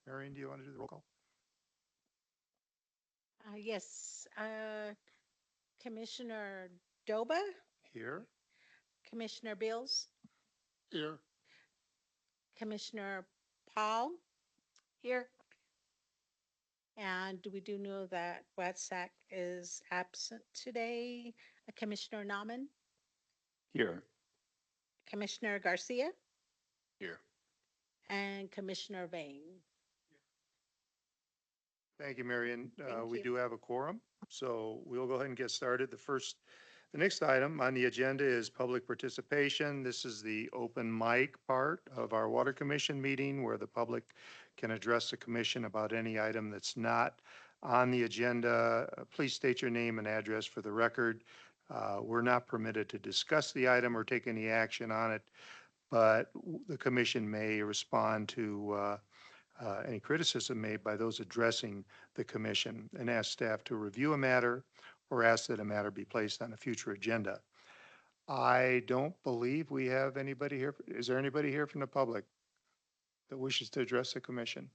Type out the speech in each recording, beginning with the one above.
Marion, do you want to do the roll call? Yes, Commissioner Doba, Here. Commissioner Bills, Here. Commissioner Paul, Here. and we do know that Watsack is absent today. Commissioner Nauman, Here. Commissioner Garcia, Here. and Commissioner Vane. Thank you, Marion. Thank We you. do have a quorum, so we'll go ahead and get started. The next item on the agenda is public participation. This is the open mic part of our Water Commission meeting where the public can address the commission about any item that's not on the agenda. Please state your name and address for the record. We're not permitted to discuss the item or take any action on it, but the commission may respond to any criticism made by those addressing the commission and ask staff to review a matter or ask that a matter be placed on a future agenda. I don't believe we have anybody here. Is there anybody here from the public that wishes to address the commission?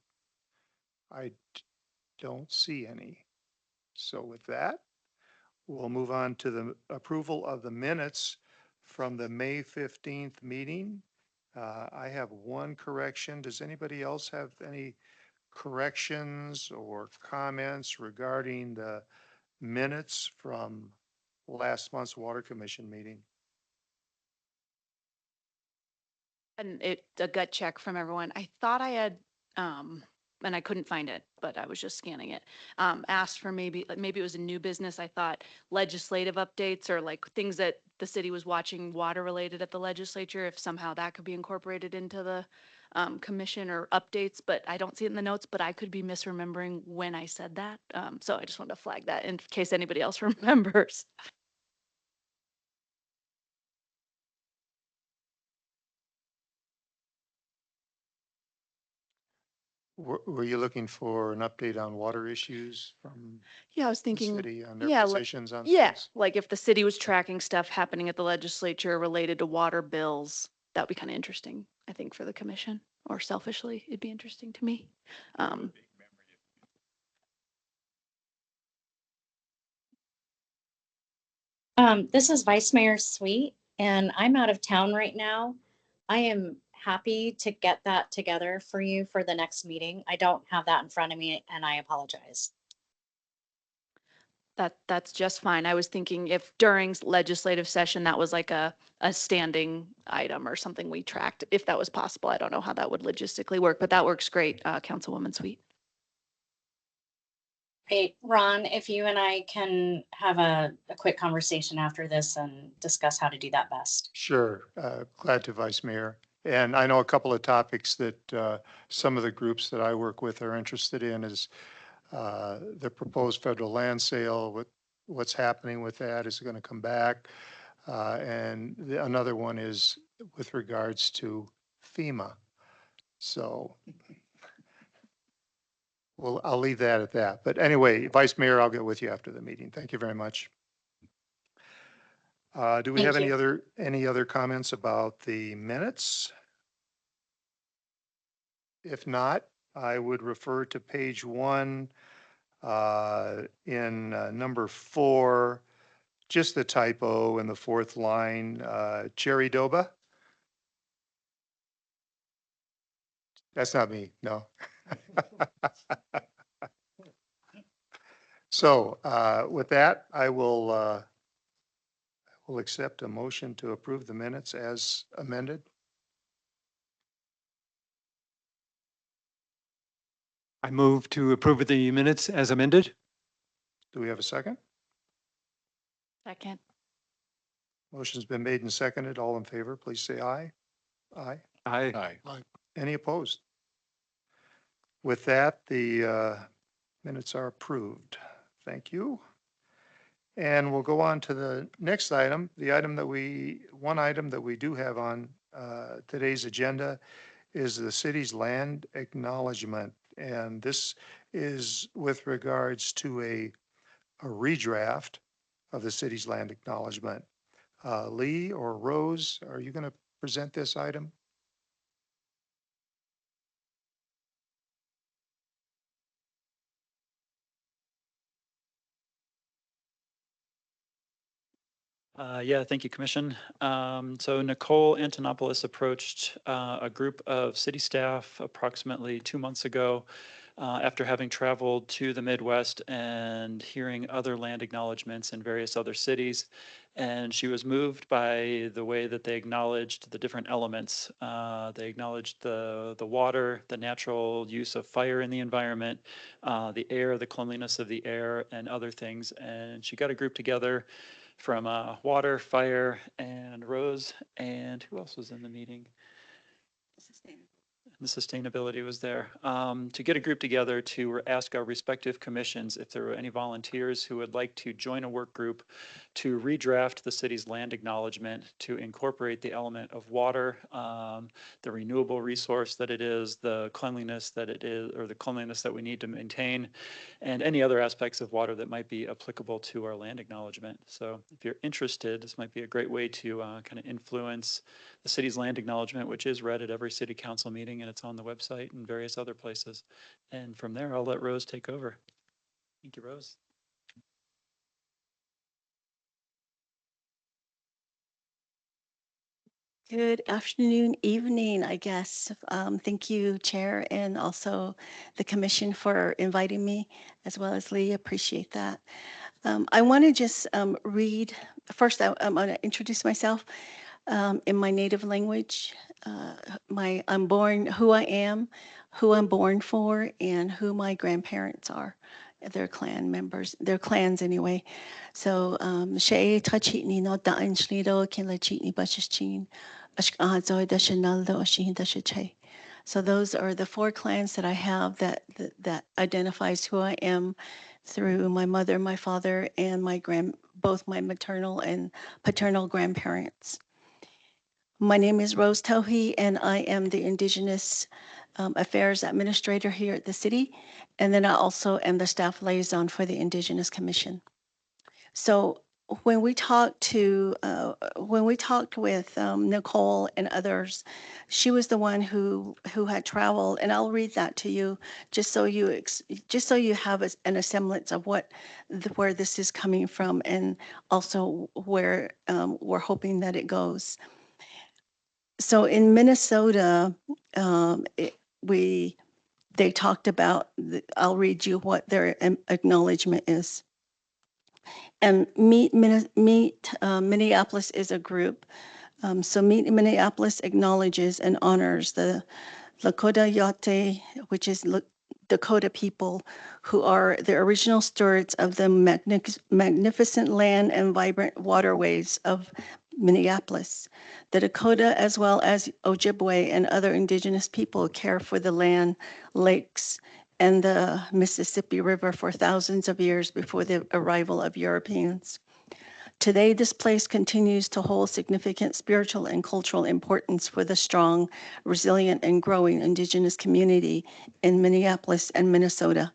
I don't see any. So with that, we'll move on to the approval of the minutes from the May 15th meeting. I have one correction. Does anybody else have any corrections or comments regarding the minutes from last month's Water Commission meeting? And a gut check from everyone. I thought I had, and I couldn't find it, but I was just scanning it. Asked for maybe it was a new business. I thought legislative updates or like things that the city was watching water related at the legislature, if somehow that could be incorporated into the commission or updates, but I don't see it in the notes, but I could be misremembering when I said that. So I just wanted to flag that in case anybody else remembers. Were you looking for an update on water issues from Yeah, I was the thinking, city on their yeah, positions on yeah, things? like if the city was tracking stuff happening at the legislature related to water bills, that would be kind of interesting, I think, for the commission, or selfishly, it'd be interesting to me. Um, This is Vice Mayor Sweet, and I'm out of town right now. I am happy to get that together for you for the next meeting. I don't have that in front of me, and I apologize. that's just fine. I was thinking if during legislative session, that was like a standing item or something we tracked, if that was possible. I don't know how that would logistically work, but that works great, Councilwoman Sweet. Hey, Ron, if you and I can have a quick conversation after this and discuss how to do that best. Sure, glad to, Vice Mayor. And I know a couple of topics that some of the groups that I work with are interested in is the proposed federal land sale, what's happening with that, is it going to come back? And another one is with regards to FEMA. So I'll leave that at that. But anyway, Vice Mayor, I'll get with you after the meeting. Thank you very much. Do we have Thank you. any other comments about the minutes? If not, I would refer to page 1 in number 4, just the typo in the 4th line, Cherry Doba. That's not me, no. So with that, I will accept a motion to approve the minutes as amended. I move to approve the minutes as amended. Do we have a second? Second. Motion's been made and seconded. All in favor, please say aye. Aye. Aye. Aye. Any opposed? With that, the minutes are approved. Thank you. And we'll go on to the next item. One item that we do have on today's agenda is the city's land acknowledgement. And this is with regards to a redraft of the city's land acknowledgement. Lee or Rose, are you going to present this item? Yeah, thank you, Commission. So Nicole Antonopoulos approached a group of city staff approximately 2 months ago after having traveled to the Midwest and hearing other land acknowledgements in various other cities. And she was moved by the way that they acknowledged the different elements. They acknowledged the water, the natural use of fire in the environment, the air, the cleanliness of the air, and other things. And she got a group together from Water, Fire, and Rose. And who else was in the meeting? The sustainability was there, to get a group together to ask our respective commissions if there were any volunteers who would like to join a work group to redraft the city's land acknowledgement to incorporate the element of water, the renewable resource that it is, the cleanliness that it is, or the cleanliness that we need to maintain, and any other aspects of water that might be applicable to our land acknowledgement. So if you're interested, this might be a great way to kind of influence the city's land acknowledgement, which is read at every city council meeting, and it's on the website and various other places. And from there, I'll let Rose take over. Thank you, Rose. Good afternoon, evening, I guess. Thank you, Chair, and also the Commission for inviting me, as well as Lee. Appreciate that. I want to just read, first I'm going to introduce myself in my native language. I'm born, who I am, who I'm born for, and who my grandparents are. They're clan members, they're clans anyway. So, Shea Tachitni no Da'in Shlido Kinlachitni Bashichin, Ashkahazoi Dashinaldo Ashin Dashiche. So those are the 4 clans that I have that identifies who I am through my mother, my father, and both my maternal and paternal grandparents. My name is Rose Tohi, and I am the Indigenous Affairs Administrator here at the city. And then I also am the staff liaison for the Indigenous Commission. So when we talked with Nicole and others, she was the one who had traveled, and I'll read that to you just so you have an semblance of where this is coming from, and also where we're hoping that it goes. So in Minnesota, they talked about. I'll read you what their acknowledgement is. And Minneapolis is a group. So Meet Minneapolis acknowledges and honors the Lakota Yate, which is Dakota people, who are the original stewards of the magnificent land and vibrant waterways of Minneapolis. The Dakota, as well as Ojibwe and other indigenous people, care for the land, lakes, and the Mississippi River for thousands of years before the arrival of Europeans. Today, this place continues to hold significant spiritual and cultural importance for the strong, resilient, and growing Indigenous community in Minneapolis and Minnesota.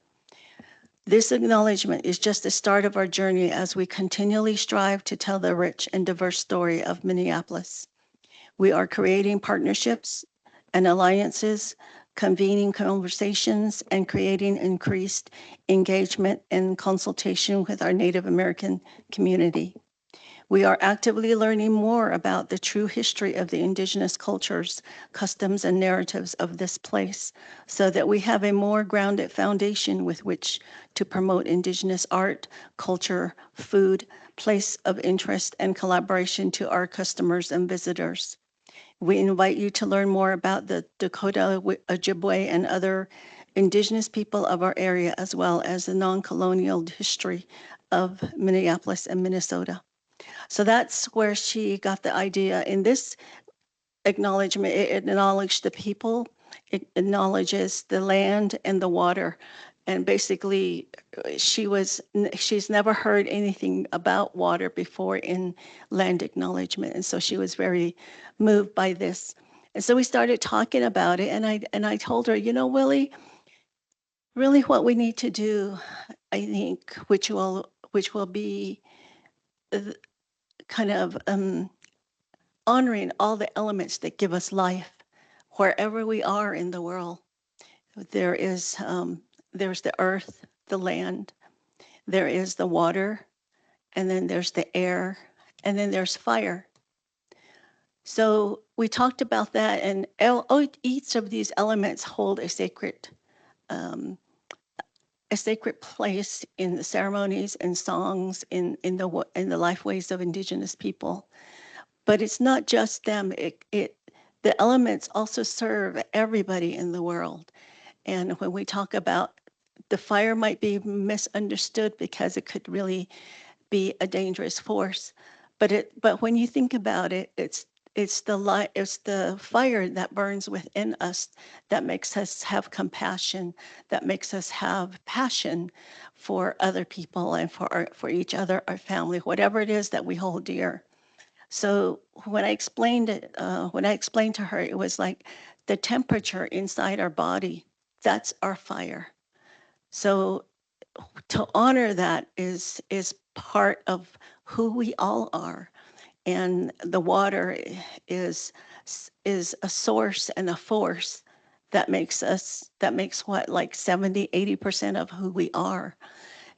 This acknowledgement is just the start of our journey as we continually strive to tell the rich and diverse story of Minneapolis. We are creating partnerships and alliances, convening conversations, and creating increased engagement and consultation with our Native American community. We are actively learning more about the true history of the Indigenous cultures, customs, and narratives of this place so that we have a more grounded foundation with which to promote Indigenous art, culture, food, place of interest, and collaboration to our customers and visitors. We invite you to learn more about the Dakota, Ojibwe, and other Indigenous people of our area, as well as the non-colonial history of Minneapolis and Minnesota. So that's where she got the idea. In this acknowledgement, it acknowledged the people, it acknowledges the land and the water. And basically, she's never heard anything about water before in land acknowledgement. And so she was very moved by this. And so we started talking about it. And I told her, Willie, really what we need to do, I think, which will be kind of honoring all the elements that give us life wherever we are in the world. There's the earth, the land, there is the water, and then there's the air, and then there's fire. So we talked about that, and each of these elements hold um, a sacred place in the ceremonies and songs in the life ways of Indigenous people. But it's not just them. The elements also serve everybody in the world. And when we talk about the fire might be misunderstood because it could really be a dangerous force. But when you think about it, it's the light, it's the fire that burns within us that makes us have compassion, that makes us have passion for other people and for each other, our family, whatever it is that we hold dear. So when I explained it, when I explained to her, it was like the temperature inside our body, that's our fire. So to honor that is part of who we all are. And the water is is a source and a force that makes what, like 70-80% of who we are,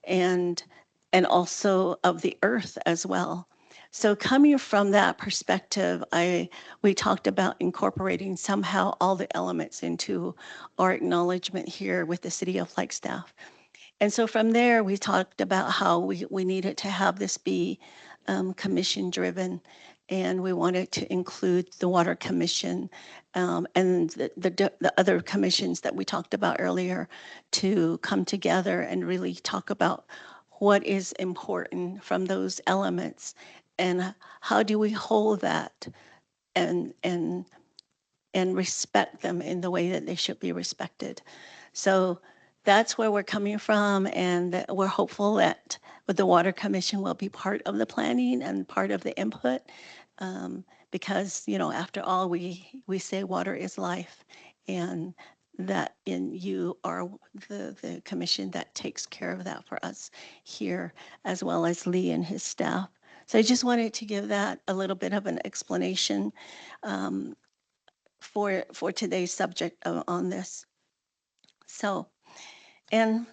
and also of the earth as well. So coming from that perspective, we talked about incorporating somehow all the elements into our acknowledgement here with the city of Flagstaff. And so from there, we talked about how we needed to have this be commission driven. And we wanted to include the Water Commission and the other commissions that we talked about earlier to come together and really talk about what is important from those elements and how do we hold that and and and respect them in the way that they should be respected. So that's where we're coming from, and that we're hopeful that the Water Commission will be part of the planning and part of the input, because, you know, after all, we say water is life, and that in you are the commission that takes care of that for us here, as well as Lee and his staff. So I just wanted to give that a little bit of an explanation um, for today's subject on this. So, and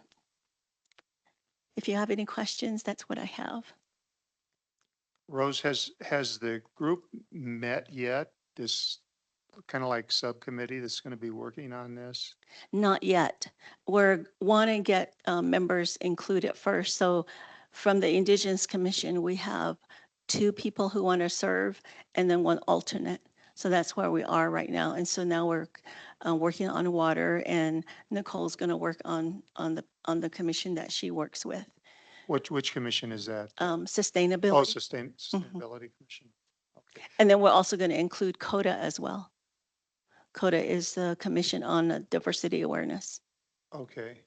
if you have any questions, that's what I have. Rose, has the group met yet? This kind of like subcommittee that's going to be working on this? Not yet. We're want to get members included first. So from the Indigenous Commission, we have 2 people who want to serve and then 1 alternate. So that's where we are right now. And so now we're working on water, and Nicole's going to work on the commission that she works with, Which commission is that? Oh, sustainability. Sustainability Commission. Okay. And then we're also going to include CODA as well. CODA is the Commission on Diversity Awareness. Okay.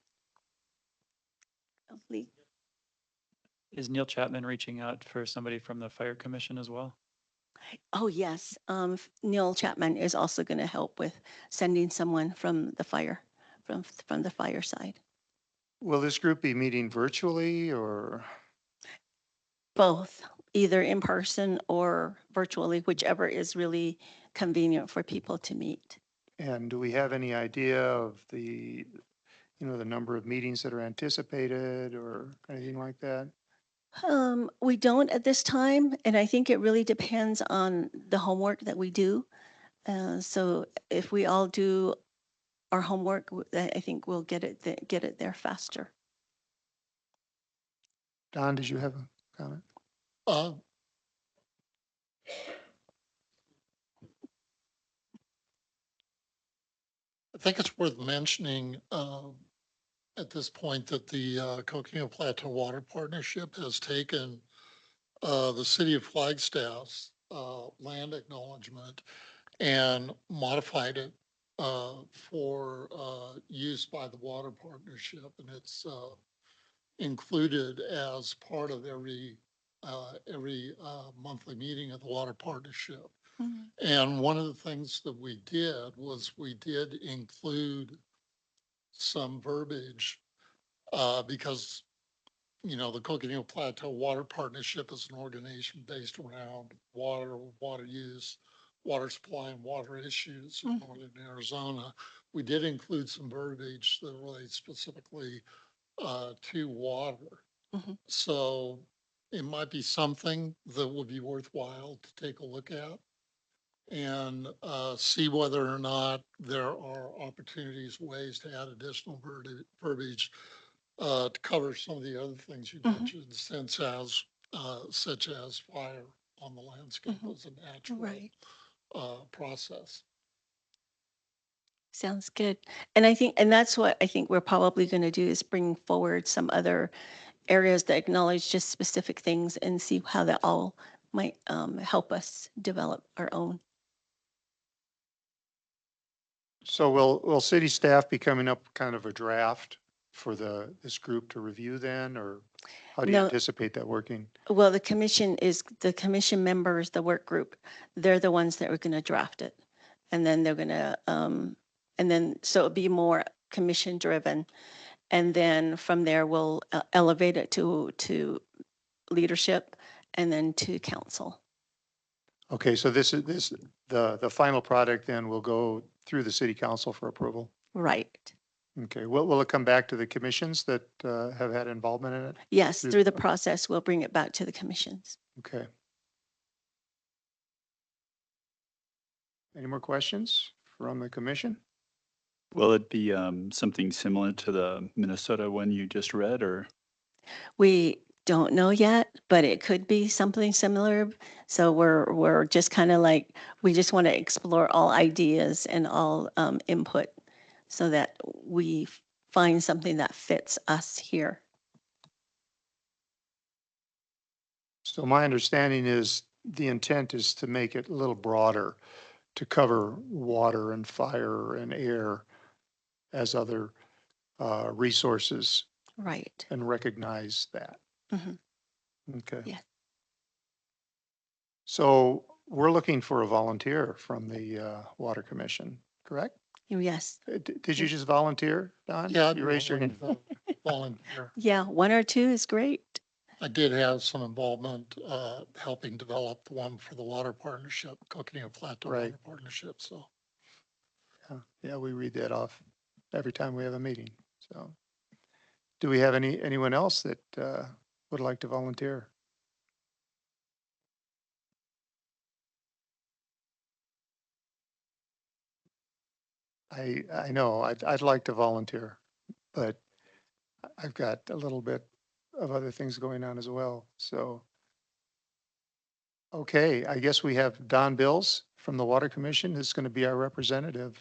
Lee? Is Neil Chapman reaching out for somebody from the Fire Commission as well? Oh, yes. Neil Chapman is also going to help with sending someone from the fire, from the fire side. Will this group be meeting virtually or? Both, either in person or virtually, whichever is really convenient for people to meet. And do we have any idea of the, the number of meetings that are anticipated or anything like that? We don't at this time, and I think it really depends on the homework that we do. So if we all do our homework, I think we'll get it there faster. Don, did you have a comment? Uh, I think it's worth mentioning at this point that the Coconino Plateau Water Partnership has taken the city of Flagstaff's land acknowledgement and modified it for use by the water partnership, and it's included as part of every monthly meeting of the water partnership. Mhm. And one of the things that we did was we did include some verbiage because, you know, the Coconino Plateau Water Partnership is an organization based around water, water use, water supply, and water issues in northern Arizona. We did include some verbiage that relates specifically to water. Mhm. So it might be something that would be worthwhile to take a look at and see whether or not there are opportunities, ways to add additional verbiage to cover some of the other things you Mhm. mentioned, such as fire on the landscape Mhm. as a natural Right. process. Sounds good. And I think, and that's what I think we're probably going to do is bring forward some other areas that acknowledge just specific things and see how that all might help us develop our own. So will city staff be coming up with kind of a draft for this group to review then, or how do you No, anticipate that working? well, the commission members, the work group, they're the ones that are going to draft it. And then they're going to, and then, so it'll be more commission driven. And then from there, we'll elevate it to leadership and then to council. Okay, so the final product then will go through the city council for approval. Right. Okay, will it come back to the commissions that have had involvement in it? Yes, Through- through the process, we'll bring it back to the commissions. Okay. Any more questions from the commission? Will it be something similar to the Minnesota one you just read, or? We don't know yet, but it could be something similar. So we're just kind of like, we just want to explore all ideas and all input so that we find something that fits us here. So my understanding is the intent is to make it a little broader, to cover water and fire and air as other resources Right. and recognize that. Mhm. Okay. Yeah. So we're looking for a volunteer from the Water Commission, correct? Yes. Did you just volunteer, Don? Yeah, I'd You be raised your willing hand. to volunteer. Yeah, one or two is great. I did have some involvement helping develop the one for the water partnership, Coconino Plateau Right. Water Partnership. So Yeah, we read that off every time we have a meeting. So do we have anyone else that would like to volunteer? I know, I'd like to volunteer, but I've got a little bit of other things going on as well, so. Okay, I guess we have Don Bills from the Water Commission is going to be our representative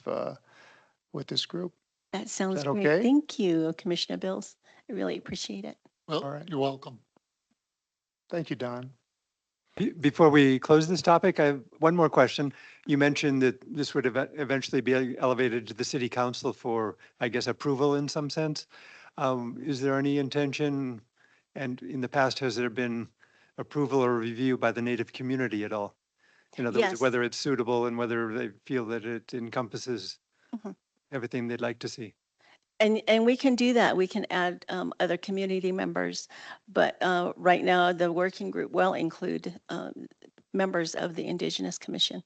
with this group. That sounds that great. okay? Thank you, Commissioner Bills. I really appreciate it. All well, right. you're welcome. Thank you, Don. Before we close this topic, I have one more question. You mentioned that this would eventually be elevated to the city council for, I guess, approval in some sense. Is there any intention, and in the past, has there been approval or review by the native community at all? In other words, Yes. whether it's suitable and whether they feel that it encompasses Mhm. everything they'd like to see? And we can do that. We can add other community members. But right now, the working group will include members of the Indigenous Commission.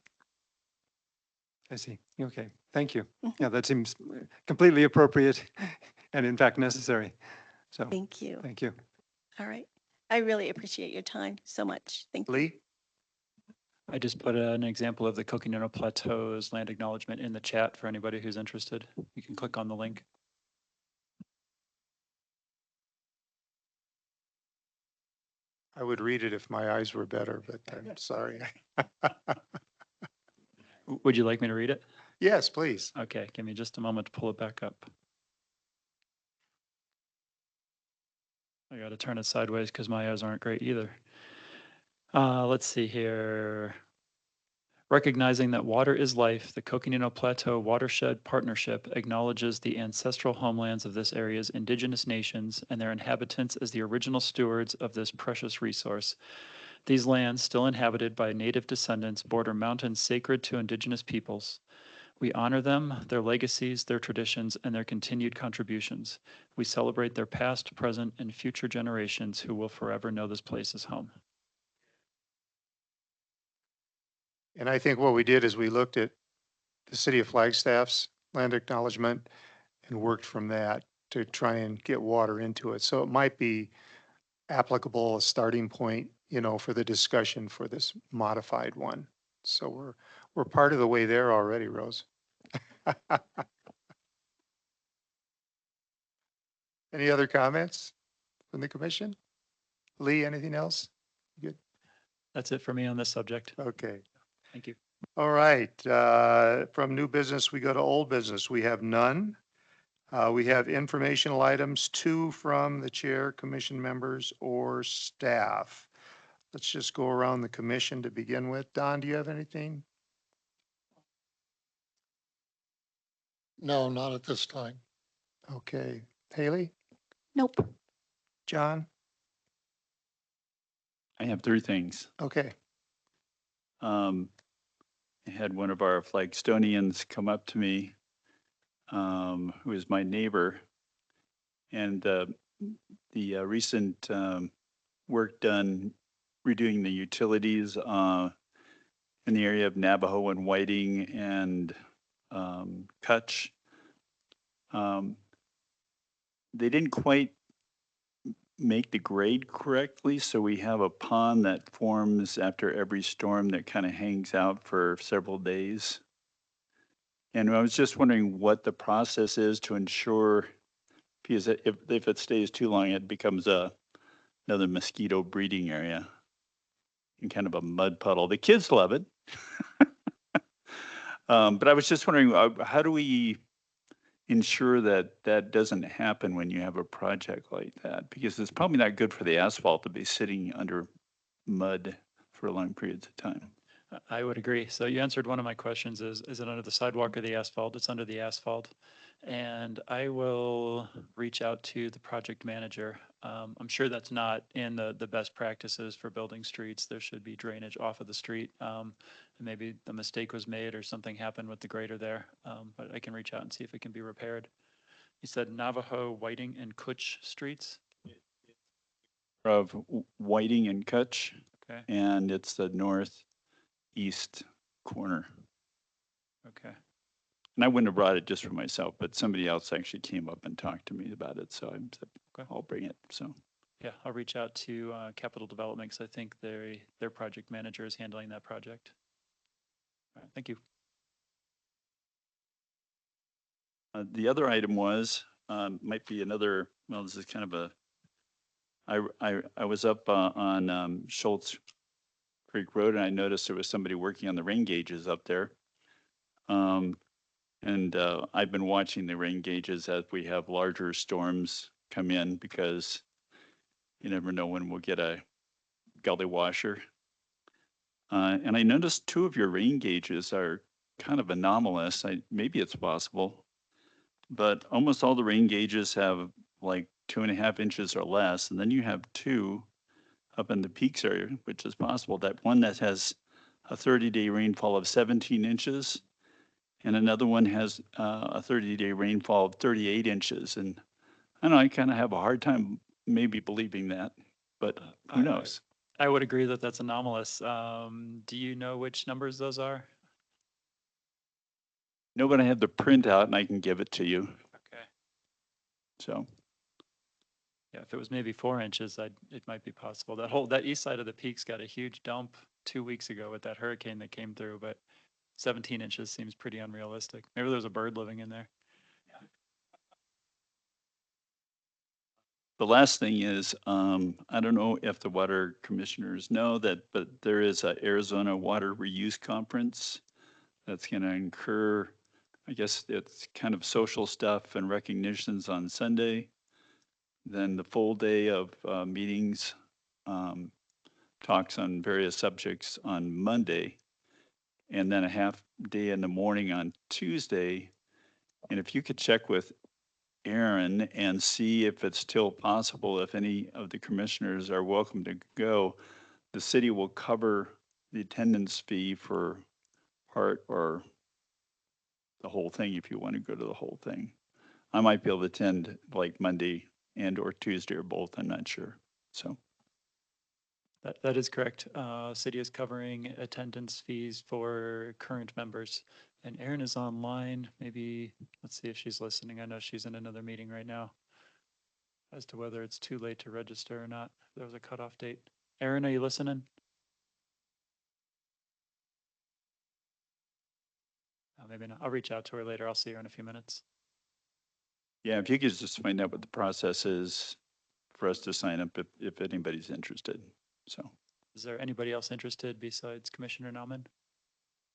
I see. Okay, thank you. Mhm. Yeah, that seems completely appropriate and in fact necessary. So, Thank you. thank you. All right. I really appreciate your time so much. Thank you. Lee? I just put an example of the Coconino Plateau's land acknowledgement in the chat for anybody who's interested. You can click on the link. I would read it if my eyes were better, but I'm sorry. Would you like me to read it? Yes, please. Okay, give me just a moment to pull it back up. I got to turn it sideways because my eyes aren't great either. Let's see here. Recognizing that water is life, the Coconino Plateau Watershed Partnership acknowledges the ancestral homelands of this area's indigenous nations and their inhabitants as the original stewards of this precious resource. These lands, still inhabited by native descendants, border mountains sacred to indigenous peoples. We honor them, their legacies, their traditions, and their continued contributions. We celebrate their past, present, and future generations who will forever know this place as home. And I think what we did is we looked at the city of Flagstaff's land acknowledgement and worked from that to try and get water into it. So it might be applicable a starting point, for the discussion for this modified one. So we're part of the way there already, Rose. Any other comments from the commission? Lee, anything else? Good. That's it for me on this subject. Okay. Thank you. All right. From new business, we go to old business. We have none. We have informational items, 2 from the chair, commission members, or staff. Let's just go around the commission to begin with. Don, do you have anything? No, not at this time. Okay. Haley? Nope. John? I have 3 things. Okay. I had one of our Flagstonians come up to me, who is my neighbor, and the recent work done redoing the utilities in the area of Navajo and Whiting and Kutch. They didn't quite make the grade correctly, so we have a pond that forms after every storm that kind of hangs out for several days. And I was just wondering what the process is to ensure, because if it stays too long, it becomes another mosquito breeding area and kind of a mud puddle. The kids love it. But I was just wondering, how do we ensure that that doesn't happen when you have a project like that? Because it's probably not good for the asphalt to be sitting under mud for long periods of time. I would agree. So you answered one of my questions is it under the sidewalk or the asphalt? It's under the asphalt. And I will reach out to the project manager. I'm sure that's not in the best practices for building streets. There should be drainage off of the street. And maybe a mistake was made or something happened with the grader there. But I can reach out and see if it can be repaired. You said Navajo, Whiting, and Kutch streets? Of Whiting and Kutch, Okay, and it's the northeast corner. okay. And I wouldn't have brought it just for myself, but somebody else actually came up and talked to me about it, so I said, Okay. I'll bring it, so. Yeah, I'll reach out to Capital Development because I think their project manager is handling that project. All right, thank you. The other item was, might be another, well, this is kind of a, I was up on Schultz Creek Road and I noticed there was somebody working on the rain gauges up there. And I've been watching the rain gauges as we have larger storms come in because you never know when we'll get a gully washer. And I noticed 2 of your rain gauges are kind of anomalous. Maybe it's possible, but almost all the rain gauges have like 2.5 inches or less. And then you have 2 up in the peaks area, which is possible. That one that has a 30-day rainfall of 17 inches and another one has a 30-day rainfall of 38 inches. And I don't know, I kind of have a hard time maybe believing that, but who knows? I would agree that that's anomalous. Do you know which numbers those are? No, but I have the printout and I can give it to you. Okay. So, Yeah, if it was maybe 4 inches, it might be possible. That east side of the peaks got a huge dump 2 weeks ago with that hurricane that came through, but 17 inches seems pretty unrealistic. Maybe there's a bird living in there. the last thing is, I don't know if the water commissioners know that, but there is a Arizona Water Reuse Conference that's gonna incur, I guess it's kind of social stuff and recognitions on Sunday. Then the full day of meetings, talks on various subjects on Monday, and then a half day in the morning on Tuesday. And if you could check with Aaron and see if it's still possible, if any of the commissioners are welcome to go, the city will cover the attendance fee for part or the whole thing if you want to go to the whole thing. I might be able to attend like Monday and or Tuesday or both, I'm not sure. So, That is correct. City is covering attendance fees for current members. And Erin is online. Maybe, let's see if she's listening. I know she's in another meeting right now. as to whether it's too late to register or not. There was a cutoff date. Erin, are you listening? Maybe not. I'll reach out to her later. I'll see her in a few minutes. Yeah, if you could just find out what the process is for us to sign up if anybody's interested. So, Is there anybody else interested besides Commissioner Nauman?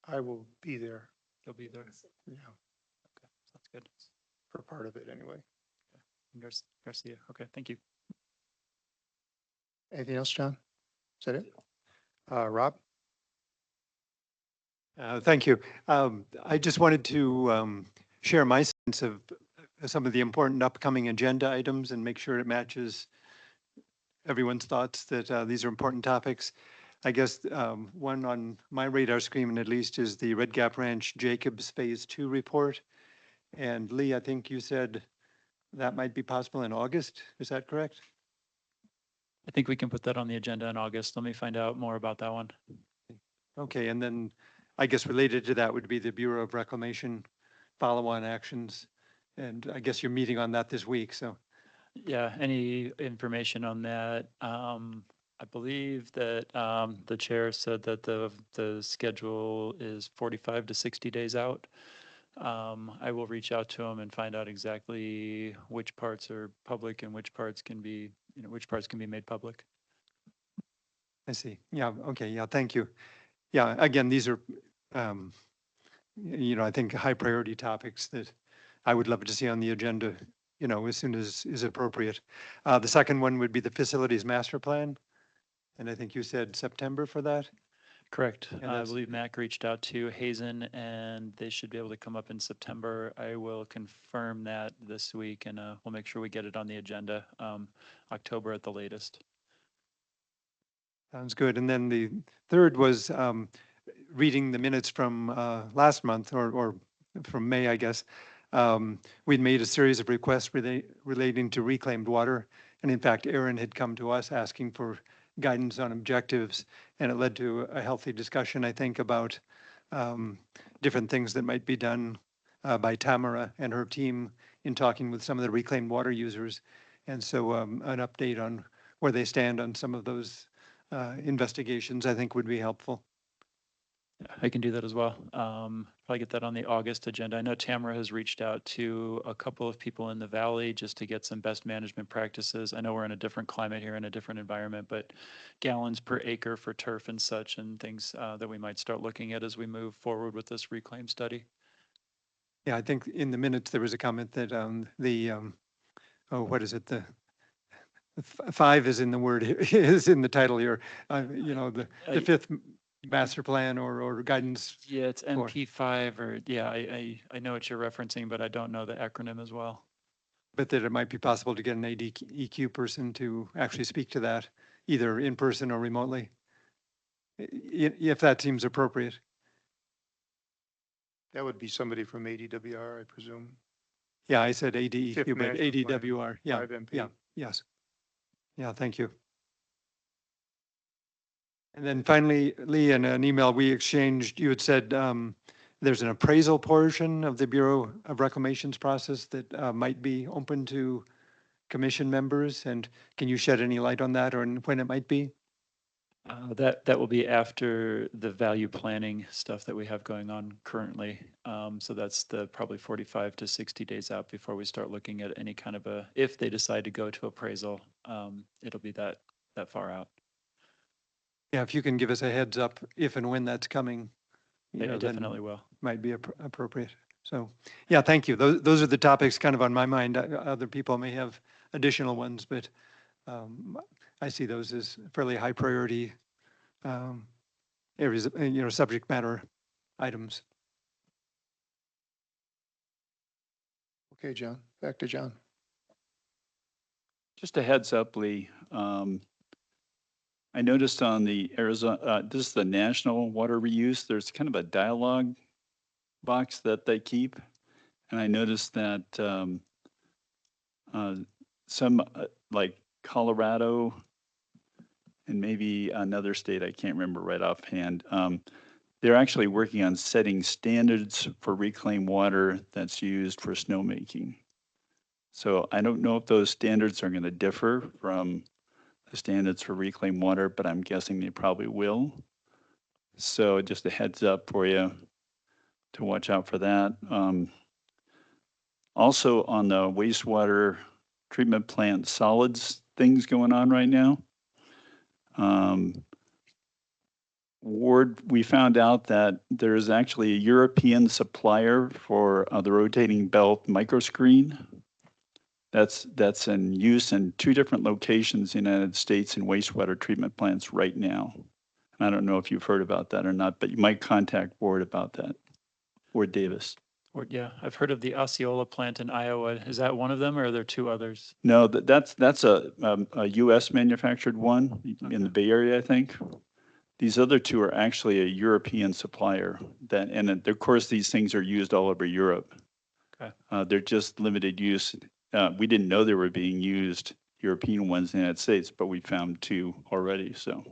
I will be there, You'll be there. yeah, Okay, sounds good. for part of it anyway. Garcia. Okay, thank you. Anything else, John? Is that it? Rob? Thank you. I just wanted to share my sense of some of the important upcoming agenda items and make sure it matches everyone's thoughts that these are important topics. I guess one on my radar screen at least is the Red Gap Ranch Jacobs Phase 2 report. And Lee, I think you said that might be possible in August. Is that correct? I think we can put that on the agenda in August. Let me find out more about that one. Okay, and then I guess related to that would be the Bureau of Reclamation follow-on actions. And I guess you're meeting on that this week, so. Yeah, any information on that? I believe that the chair said that the schedule is 45 to 60 days out. I will reach out to him and find out exactly which parts are public and which parts can be, which parts can be made public. I see. Yeah, okay, yeah, thank you. Yeah, again, these are, I think high priority topics that I would love to see on the agenda, as soon as is appropriate. The second one would be the facilities master plan. And I think you said September for that? Correct. And I that's- believe Mac reached out to Hazen and they should be able to come up in September. I will confirm that this week and we'll make sure we get it on the agenda, October at the latest. Sounds good. And then the third was reading the minutes from last month or from May, I guess. We'd made a series of requests relating to reclaimed water. And in fact, Aaron had come to us asking for guidance on objectives. And it led to a healthy discussion, I think, about different things that might be done by Tamara and her team in talking with some of the reclaimed water users. And so an update on where they stand on some of those investigations, I think would be helpful. I can do that as well. Probably get that on the August agenda. I know Tamara has reached out to a couple of people in the valley just to get some best management practices. I know we're in a different climate here, in a different environment, but gallons per acre for turf and such and things that we might start looking at as we move forward with this reclaim study. Yeah, I think in the minutes, there was a comment that what is it? The 5 is in the word, is in the title here. The fifth master plan or guidance. Yeah, it's for- MP5 or, yeah, I know what you're referencing, but I don't know the acronym as well. But that it might be possible to get an ADEQ person to actually speak to that, either in person or remotely, if that seems appropriate. That would be somebody from ADWR, I presume. Yeah, I said Fifth ADEQ, but Master Plan, ADWR, yeah, 5MP. yeah, yes. Yeah, thank you. And then finally, Lee, in an email we exchanged, you had said there's an appraisal portion of the Bureau of Reclamation's process that might be open to commission members. And can you shed any light on that or when it might be? That will be after the value planning stuff that we have going on currently. So that's the probably 45 to 60 days out before we start looking at any kind of if they decide to go to appraisal, it'll be that far out. Yeah, if you can give us a heads up if and when that's coming. I then definitely will. Might be appropriate. So, yeah, thank you. Those are the topics kind of on my mind. Other people may have additional ones, but I see those as fairly high priority areas, subject matter items. Okay, John, back to John. just a heads up, Lee. I noticed on the Arizona, this is the National Water Reuse, there's kind of a dialogue box that they keep. And I noticed that some like Colorado and maybe another state, I can't remember right offhand, they're actually working on setting standards for reclaimed water that's used for snowmaking. So I don't know if those standards are going to differ from the standards for reclaimed water, but I'm guessing they probably will. So just a heads up for you to watch out for that. Also on the wastewater treatment plant solids things going on right now. Ward, we found out that there's actually a European supplier for the rotating belt microscreen. That's in use in 2 different locations in the United States in wastewater treatment plants right now. I don't know if you've heard about that or not, but you might contact Ward about that. Ward Davis. Or, yeah, I've heard of the Osceola plant in Iowa. Is that one of them or are there 2 others? No, that's a U.S. manufactured one in the Bay Area, I think. These other 2 are actually a European supplier that, and of course, these things are used all over Europe. Okay. They're just limited use. We didn't know they were being used, European ones in the United States, but we found 2 already. So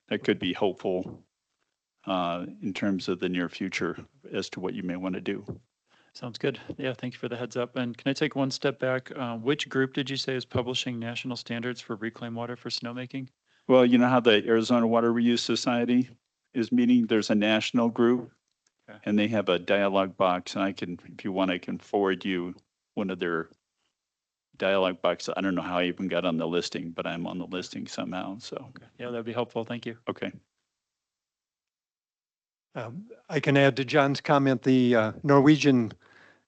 that could be hopeful in terms of the near future as to what you may want to do. Sounds good. Yeah, thank you for the heads up. And can I take one step back? Which group did you say is publishing national standards for reclaimed water for snowmaking? Well, you know how the Arizona Water Reuse Society is meeting? There's a national group. Okay. And they have a dialogue box, and I can, if you want, I can forward you one of their dialogue boxes. I don't know how I even got on the listing, but I'm on the listing somehow, so, Okay. Yeah, that'd be helpful. Thank you. okay. I can add to John's comment, the Norwegian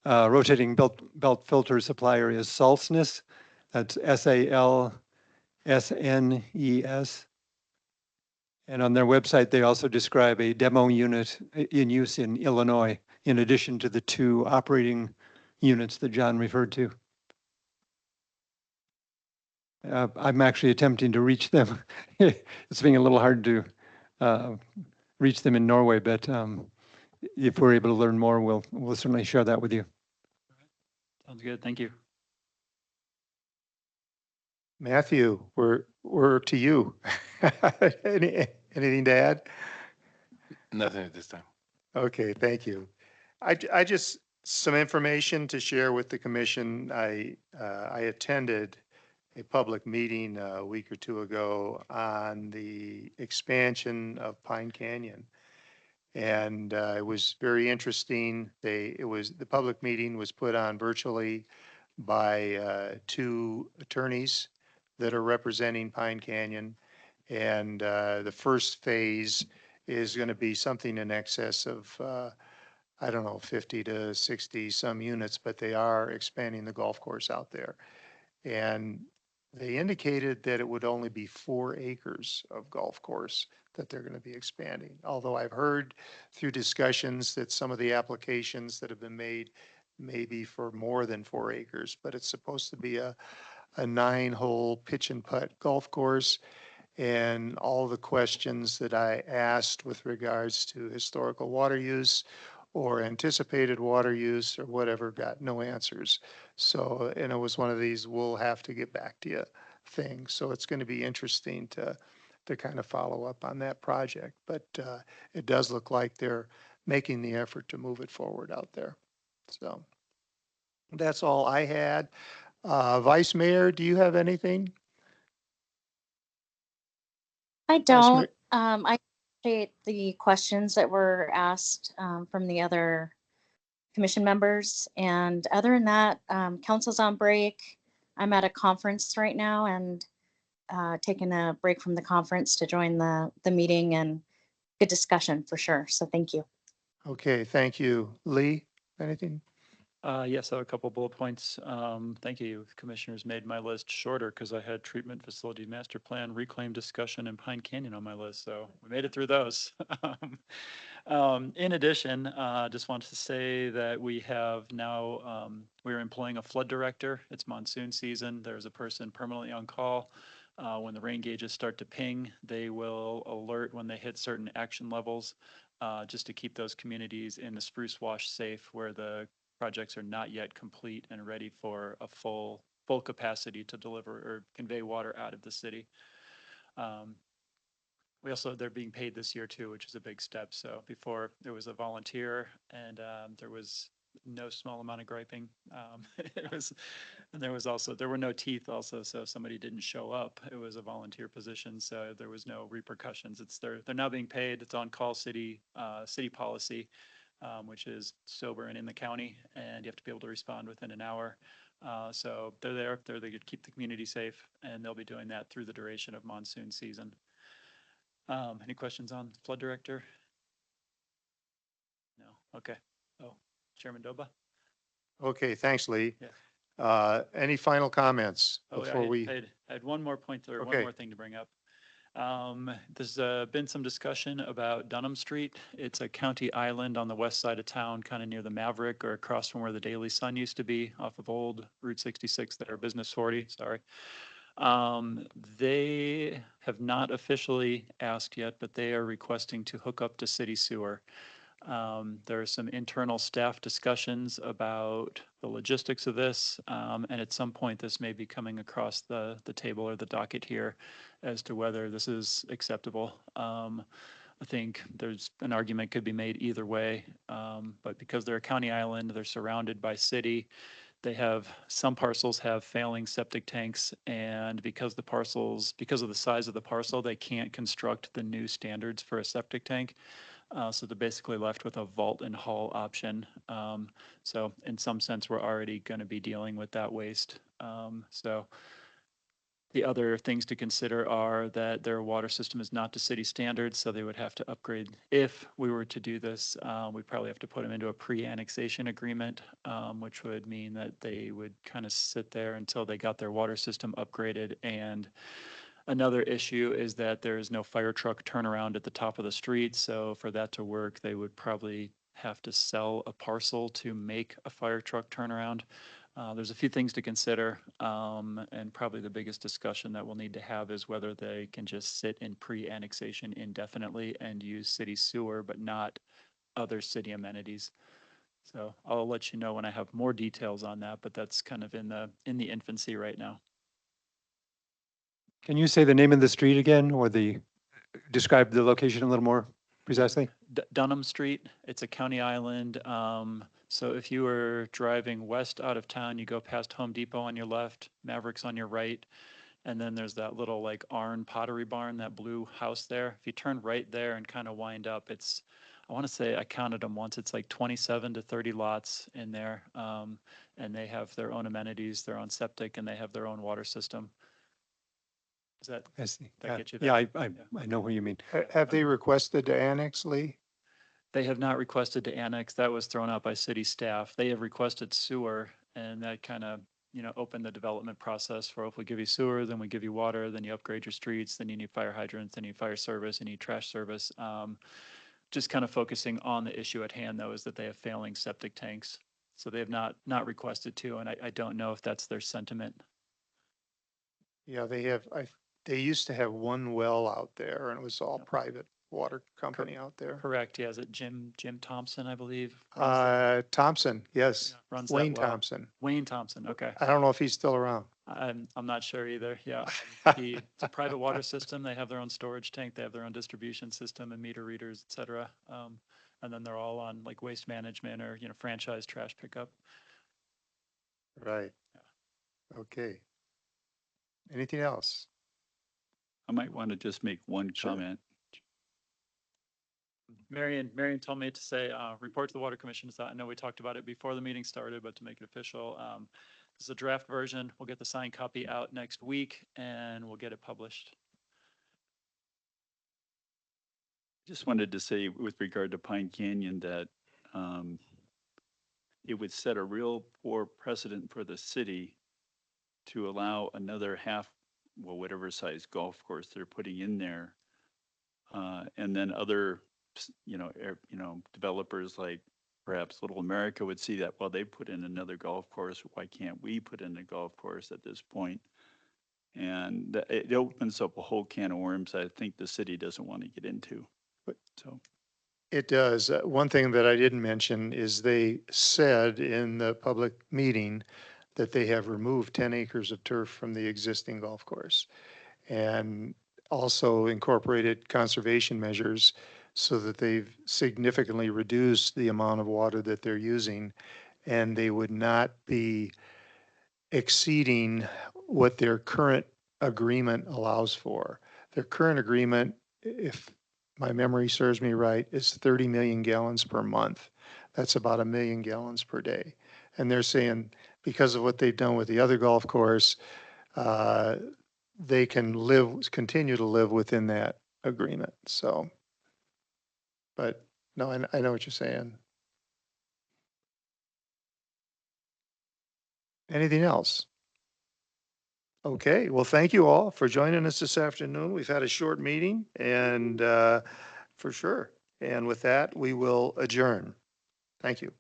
rotating belt filter supplier is Salsnes. That's Salsnes. And on their website, they also describe a demo unit in use in Illinois, in addition to the 2 operating units that John referred to. I'm actually attempting to reach them. It's being a little hard to reach them in Norway, but if we're able to learn more, we'll certainly share that with you. Sounds good. Thank you. Matthew, we're to you. Anything to add? Nothing at this time. Okay, thank you. I just, some information to share with the commission. I attended a public meeting a week or 2 ago on the expansion of Pine Canyon. And it was very interesting. The public meeting was put on virtually by 2 attorneys that are representing Pine Canyon. And the first phase is going to be something in excess of, I don't know, 50 to 60 some units, but they are expanding the golf course out there. And they indicated that it would only be 4 acres of golf course that they're going to be expanding. Although I've heard through discussions that some of the applications that have been made may be for more than 4 acres, but it's supposed to be a 9-hole pitch and putt golf course. And all the questions that I asked with regards to historical water use or anticipated water use or whatever got no answers. So, and it was one of these, we'll have to get back to you things. So it's going to be interesting to kind of follow up on that project. But it does look like they're making the effort to move it forward out there. So that's all I had. Vice Mayor, do you have anything? I Vice Mayor? don't. I appreciate the questions that were asked from the other commission members. And other than that, council's on break. I'm at a conference right now and taking a break from the conference to join the meeting, and good discussion for sure. So thank you. Okay, thank you. Lee, anything? Yes, I have a couple bullet points. Thank you. Commissioners made my list shorter because I had treatment facility master plan, reclaim discussion, and Pine Canyon on my list. So we made it through those. In addition, just wanted to say that we have now, we're employing a flood director. It's monsoon season. There's a person permanently on call. When the rain gauges start to ping, they will alert when they hit certain action levels, just to keep those communities in the Spruce Wash safe where the projects are not yet complete and ready for a full capacity to deliver or convey water out of the city. We also, they're being paid this year too, which is a big step. So before there was a volunteer and there was no small amount of griping. It was And there were no teeth also, so if somebody didn't show up, it was a volunteer position, so there was no repercussions. They're now being paid. It's on-call city policy, which is sober and in the county, and you have to be able to respond within an hour. So they're there to keep the community safe, and they'll be doing that through the duration of monsoon season. Any questions on flood director? No, okay. Oh, Chairman Doba? Okay, thanks, Lee. Yeah. Any final comments Oh, yeah, before we? I had one more point or one Okay. more thing to bring up. There's been some discussion about Dunham Street. It's a county island on the west side of town, kind of near the Maverick or across from where the Daily Sun used to be off of old Route 66 there, Business 40, sorry. They have not officially asked yet, but they are requesting to hook up to city sewer. There are some internal staff discussions about the logistics of this, and at some point, this may be coming across the table or the docket here as to whether this is acceptable. I think there's an argument could be made either way, but because they're a county island, they're surrounded by city. Some parcels have failing septic tanks, and because of the size of the parcel, they can't construct the new standards for a septic tank. So they're basically left with a vault and haul option. So in some sense, we're already going to be dealing with that waste. So the other things to consider are that their water system is not to city standards, so they would have to upgrade. If we were to do this, we'd probably have to put them into a pre-annexation agreement, which would mean that they would kind of sit there until they got their water system upgraded. And another issue is that there is no fire truck turnaround at the top of the street. So for that to work, they would probably have to sell a parcel to make a fire truck turnaround. There's a few things to consider, and probably the biggest discussion that we'll need to have is whether they can just sit in pre-annexation indefinitely and use city sewer, but not other city amenities. So I'll let you know when I have more details on that, but that's kind of in the infancy right now. Can you say the name of the street again or describe the location a little more precisely? Dunham Street, it's a county island. So if you were driving west out of town, you go past Home Depot on your left, Mavericks on your right, and then there's that little like Arn Pottery Barn, that blue house there. If you turn right there and kind of wind up, I want to say I counted them once, it's like 27 to 30 lots in there. And they have their own amenities, their own septic, and they have their own water system. Does that I see. that Yeah, get you yeah, there? I know what you mean. Have they requested to annex, Lee? They have not requested to annex. That was thrown out by city staff. They have requested sewer, and that kind of, opened the development process for if we give you sewer, then we give you water, then you upgrade your streets, then you need fire hydrants, then you need fire service, you need trash service. Just kind of focusing on the issue at hand, though, is that they have failing septic tanks. So they have not requested to, and I don't know if that's their sentiment. Yeah, they used to have one well out there and it was all Yep. private water company out there. Correct. Yeah, is it Jim Thompson, I believe? Thompson, yes, Runs that Wayne well. Thompson. Wayne Thompson. Okay. I don't know if he's still around. I'm not sure either. Yeah. It's a private water system. They have their own storage tank. They have their own distribution system and meter readers, et cetera. And then they're all on like waste management or, franchise trash pickup. Right. Okay. Anything else? I might want to just make one Sure. comment. Marion told me to say, report to the Water Commission. So I know we talked about it before the meeting started, but to make it official, this is a draft version. We'll get the signed copy out next week and we'll get it published. Just wanted to say with regard to Pine Canyon that it would set a real poor precedent for the city to allow another whatever size golf course they're putting in there. And then other, developers like perhaps Little America would see that, well, they put in another golf course. Why can't we put in a golf course at this point? And it opens up a whole can of worms I think the city doesn't want to get into. So. It does. One thing that I didn't mention is they said in the public meeting that they have removed 10 acres of turf from the existing golf course and also incorporated conservation measures so that they've significantly reduced the amount of water that they're using, and they would not be exceeding what their current agreement allows for. Their current agreement, if my memory serves me right, is 30 million gallons per month. That's about 1 million gallons per day. And they're saying because of what they've done with the other golf course, uh, they can continue to live within that agreement. So, but no, I know what you're saying. Anything else? Okay, well, thank you all for joining us this afternoon. We've had a short meeting and for sure. And with that, we will adjourn. Thank you.